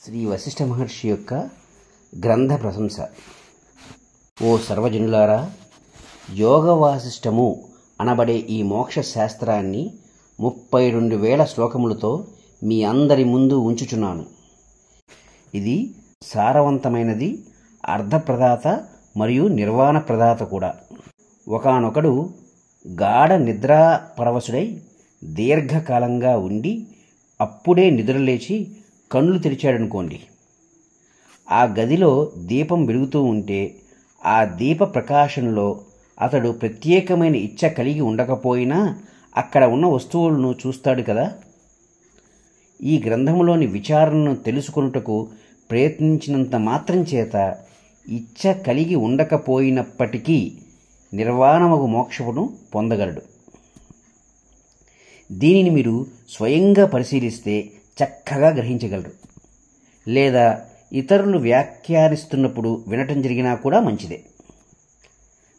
శ్రీ వశిష్ఠ మహర్షి యొక్క గ్రంథ ప్రశంస. ఓ సర్వజనులారా, యోగ వాసిష్టము అనబడే ఈ మోక్ష శాస్త్రాన్ని 32,000 శ్లోకములతో మీ అందరి ముందు ఉంచుచున్నాను. ఇది సారవంతమైనది, అర్థప్రదాత మరియు నిర్వాణ ప్రదాత కూడా. ఒకానొకడు గాఢ నిద్రాపరవశుడై దీర్ఘకాలంగా ఉండి అప్పుడే నిద్రలేచి కళ్ళు తెరిచాడనుకోండి. ఆ గదిలో దీపం వెలుగుతూ ఉంటే ఆ దీప ప్రకాశంలో అతడు ప్రత్యేకమైన ఇచ్చ కలిగి ఉండకపోయినా అక్కడ ఉన్న వస్తువులను చూస్తాడు కదా. ఈ గ్రంథములోని విచారణను తెలుసుకొనుటకు ప్రయత్నించినంత మాత్రం చేత ఇచ్చ కలిగి ఉండకపోయినప్పటికీ నిర్వాణమగు మోక్షమును పొందగలడు. దీనిని మీరు స్వయంగా పరిశీలిస్తే చక్కగా గ్రహించగలరు, లేదా ఇతరులు వ్యాఖ్యానిస్తున్నప్పుడు వినటం జరిగినా కూడా మంచిదే.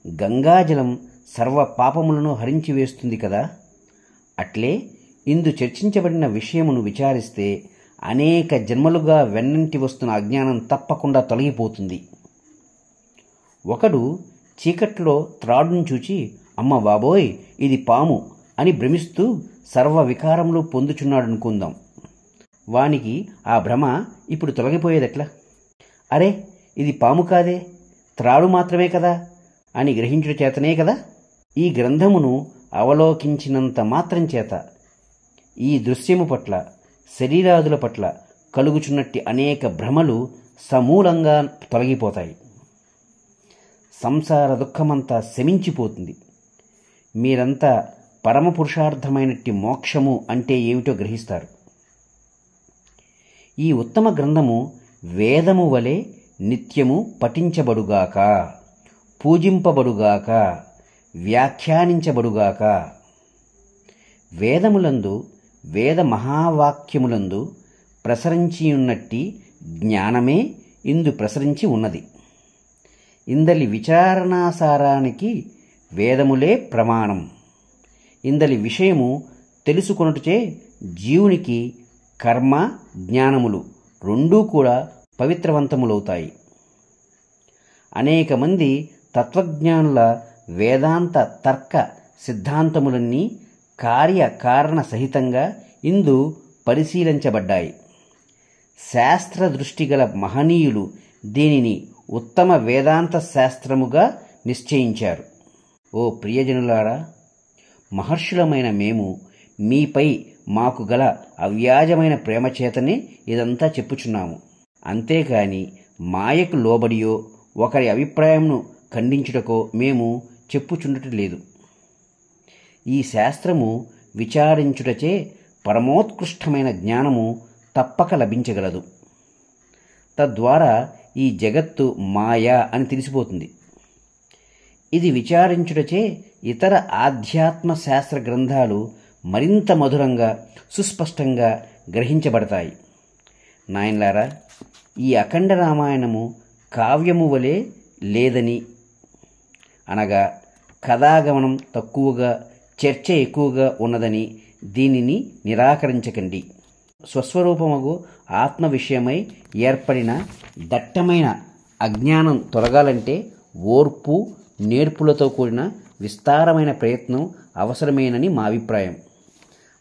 గంగాజలం సర్వ పాపములను హరించి వేస్తుంది కదా. అట్లే ఇందు చర్చించబడిన విషయమును విచారిస్తే అనేక జన్మలుగా వెన్నంటి వస్తున్న అజ్ఞానం తప్పకుండా తొలగిపోతుంది. ఒకడు చీకట్లో త్రాడును చూచి అమ్మ బాబోయ్ ఇది పాము అని భ్రమిస్తూ సర్వ వికారములు పొందుచున్నాడనుకుందాం. వానికి ఆ భ్రమ ఇప్పుడు తొలగిపోయేదెట్లా? అరే ఇది పాము కాదే, త్రాడు మాత్రమే కదా అని గ్రహించుట చేతనే కదా. ఈ గ్రంథమును అవలోకించినంత మాత్రం చేత ఈ దృశ్యము పట్ల, శరీరాదుల పట్ల కలుగుచున్నట్టి అనేక భ్రమలు సమూలంగా తొలగిపోతాయి. సంసార దుఃఖమంతా శమించిపోతుంది. మీరంతా పరమపురుషార్థమైనట్టి మోక్షము అంటే ఏమిటో గ్రహిస్తారు. ఈ ఉత్తమ గ్రంథము వేదము వలె నిత్యము పఠించబడుగాక, పూజింపబడుగాక, వ్యాఖ్యానించబడుగాక. వేదములందు, వేద మహావాక్యములందు ప్రసరించియున్నట్టి జ్ఞానమే ఇందు ప్రసరించి ఉన్నది. ఇందలి విచారణాసారానికి వేదములే ప్రమాణం. ఇందలి విషయము తెలుసుకొనుటచే జీవునికి కర్మ, జ్ఞానములు రెండూ కూడా పవిత్రవంతములవుతాయి. అనేక మంది తత్వజ్ఞానుల వేదాంత తర్క సిద్ధాంతములన్నీ కార్యకారణ సహితంగా ఇందు పరిశీలించబడ్డాయి. శాస్త్ర దృష్టిగల మహనీయులు దీనిని ఉత్తమ వేదాంత శాస్త్రముగా నిశ్చయించారు. ఓ ప్రియజనులారా, మహర్షులమైన మేము మీపై మాకు గల అవ్యాజమైన ప్రేమ చేతనే ఇదంతా చెప్పుచున్నాము. అంతేకాని మాయకు లోబడియో ఒకరి అభిప్రాయంను ఖండించుటకో మేము చెప్పుచుండటం లేదు. ఈ శాస్త్రము విచారించుటచే పరమోత్కృష్టమైన జ్ఞానము తప్పక లభించగలదు. తద్వారా ఈ జగత్తు మాయా అని తెలిసిపోతుంది. ఇది విచారించుటచే ఇతర ఆధ్యాత్మ శాస్త్ర గ్రంథాలు మరింత మధురంగా, సుస్పష్టంగా గ్రహించబడతాయి. నాయనలారా, ఈ అఖండ రామాయణము కావ్యము వలె లేదని, అనగా కథాగమనం తక్కువగా, చర్చ ఎక్కువగా ఉన్నదని దీనిని నిరాకరించకండి. స్వస్వరూపమగు ఆత్మ విషయమై ఏర్పడిన దట్టమైన అజ్ఞానం తొలగాలంటే ఓర్పు, నేర్పులతో కూడిన విస్తారమైన ప్రయత్నం అవసరమేనని మా అభిప్రాయం.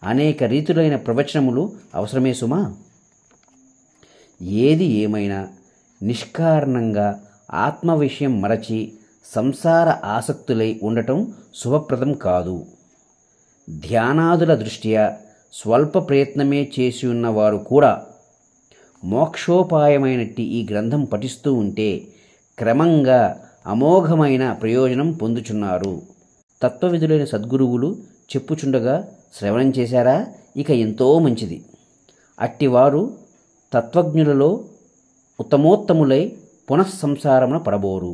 అనేక రీతులైన ప్రవచనములు అవసరమే సుమా. ఏది ఏమైనా నిష్కారణంగా ఆత్మ విషయం మరచి సంసార ఆసక్తులై ఉండటం శుభప్రదం కాదు. ధ్యానాదుల దృష్ట్యా స్వల్ప ప్రయత్నమే చేసి ఉన్నవారు కూడా మోక్షోపాయమైనట్టి ఈ గ్రంథం పఠిస్తూ ఉంటే క్రమంగా అమోఘమైన ప్రయోజనం పొందుచున్నారు. తత్వవిధులైన సద్గురువులు చెప్పుచుండగా శ్రవణం చేశారా? ఇక ఎంతో మంచిది. అట్టివారు తత్వజ్ఞులలో ఉత్తమోత్తములై పునఃసంసారమున పడబోరు.